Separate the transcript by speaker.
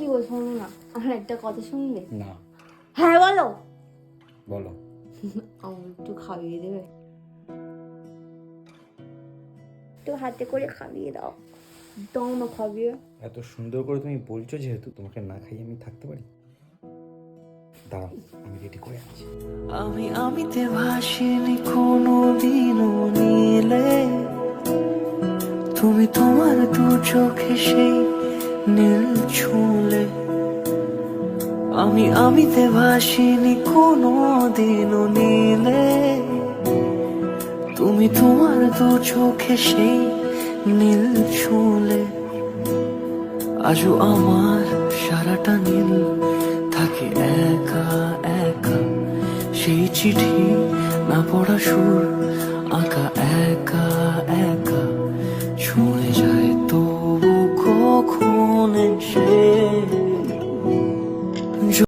Speaker 1: গো শোনো না, আমার একটা কথা শুনবে?
Speaker 2: না।
Speaker 1: হ্যাঁ বলো।
Speaker 2: বলো।
Speaker 1: আমার একটু খাইয়ে দেবে, একটু হাতে করে খাইয়ে দাও, দাও না খাইয়ে।
Speaker 2: এত সুন্দর করে তুমি বলছো, যেহেতু তোমাকে না খাইয়ে আমি থাকতে পারি? দাঁড়াও, আমি রেডি করে আছি।
Speaker 3: আমিতে ভাসিনি কোনো দিনও নীলে, তুমি তোমার দু চোখে সেই নীল ছুঁলে। আমিতে ভাসিনি কোনো দিনও নীলে, তুমি তোমার দু চোখে সেই নীল ছুঁলে। আজও আমার সারাটা নীল থাকে একা একা, সেই চিঠি না পড়া সুর আঁকা একা একা।